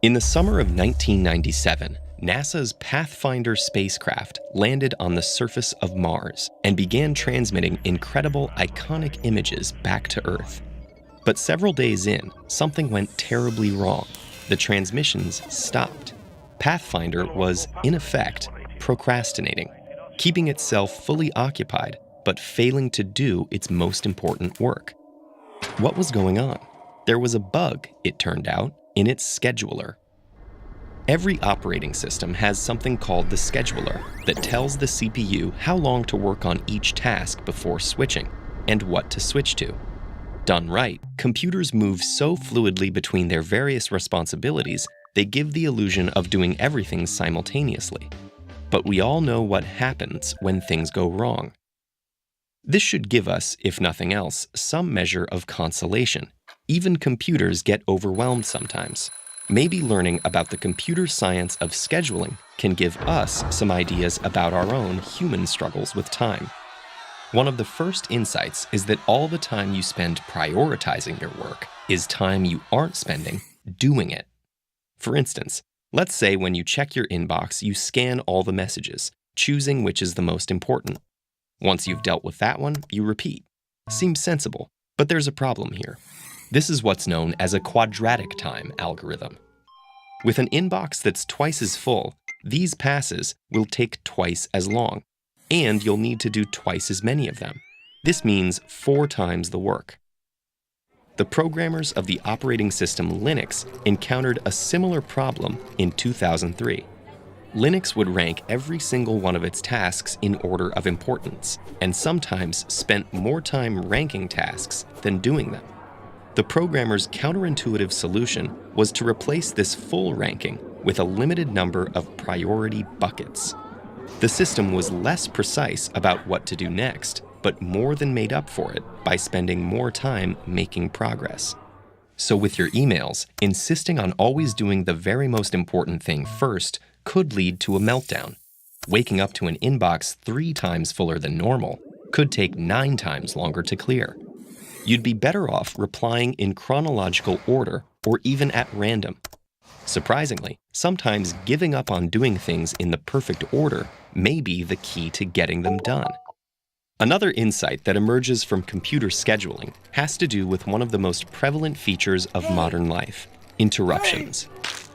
In the summer of 1997, NASA's Pathfinder spacecraft landed on the surface of Mars and began transmitting incredible, iconic images back to Earth. But several days in, something went terribly wrong. The transmissions stopped. Pathfinder was, in effect, procrastinating, keeping itself fully occupied, but failing to do its most important work. What was going on? There was a bug, it turned out, in its scheduler. Every operating system has something called the scheduler that tells the CPU how long to work on each task before switching, and what to switch to. Done right, computers move so fluidly between their various responsibilities, they give the illusion of doing everything simultaneously. But we all know what happens when things go wrong. This should give us, if nothing else, some measure of consolation. Even computers get overwhelmed sometimes. Maybe learning about the computer science of scheduling can give us some ideas about our own human struggles with time. One of the first insights is that all the time you spend prioritizing your work is time you aren't spending doing it. For instance, let's say when you check your inbox, you scan all the messages, choosing which is the most important. Once you've dealt with that one, you repeat. Seems sensible, but there's a problem here. This is what's known as a quadratic time algorithm. With an inbox that's twice as full, these passes will take twice as long, and you'll need to do twice as many of them. This means 4 times the work. The programmers of the operating system Linux encountered a similar problem in 2003. Linux would rank every single one of its tasks in order of importance, and sometimes spent more time ranking tasks than doing them. The programmer's counterintuitive solution was to replace this full ranking with a limited number of priority buckets. The system was less precise about what to do next, but more than made up for it by spending more time making progress. So with your emails, insisting on always doing the very most important thing first could lead to a meltdown. Waking up to an inbox 3 times fuller than normal could take 9 times longer to clear. You'd be better off replying in chronological order or even at random. Surprisingly, sometimes giving up on doing things in the perfect order may be the key to getting them done. Another insight that emerges from computer scheduling has to do with one of the most prevalent features of modern life: interruptions.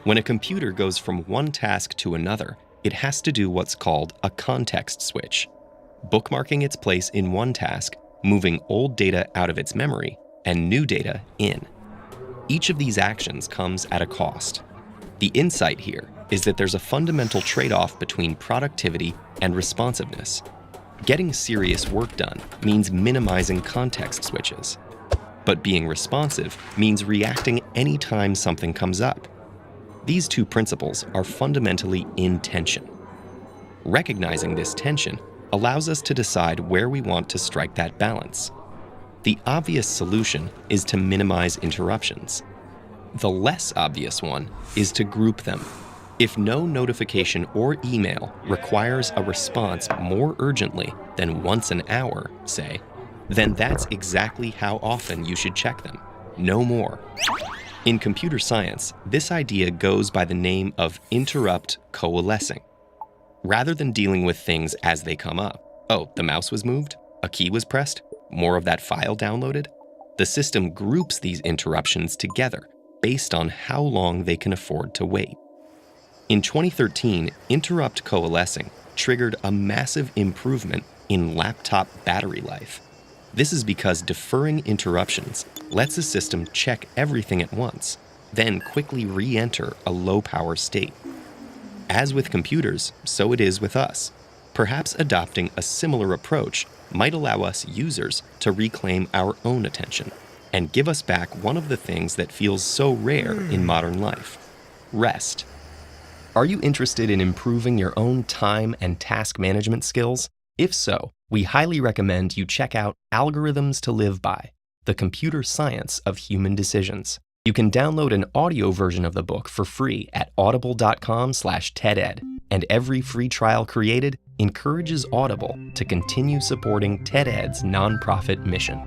When a computer goes from one task to another, it has to do what's called a context switch, bookmarking its place in one task, moving old data out of its memory, and new data in. Each of these actions comes at a cost. The insight here is that there's a fundamental trade-off between productivity and responsiveness. Getting serious work done means minimizing context switches. But being responsive means reacting anytime something comes up. These two principles are fundamentally in tension. Recognizing this tension allows us to decide where we want to strike that balance. The obvious solution is to minimize interruptions. The less obvious one is to group them. If no notification or email requires a response more urgently than once an hour, say, then that's exactly how often you should check them. No more. In computer science, this idea goes by the name of interrupt coalescing. Rather than dealing with things as they come up, oh, the mouse was moved, a key was pressed, more of that file downloaded, the system groups these interruptions together based on how long they can afford to wait. In 2013, interrupt coalescing triggered a massive improvement in laptop battery life. This is because deferring interruptions lets a system check everything at once, then quickly re-enter a low-power state. As with computers, so it is with us. Perhaps adopting a similar approach might allow us users to reclaim our own attention and give us back one of the things that feels so rare in modern life: rest. Are you interested in improving your own time and task management skills? If so, we highly recommend you check out Algorithms to Live By: The Computer Science of Human Decisions. You can download an audio version of the book for free at audible.com/TEDEd, and every free trial created encourages Audible to continue supporting TEDEd's nonprofit mission.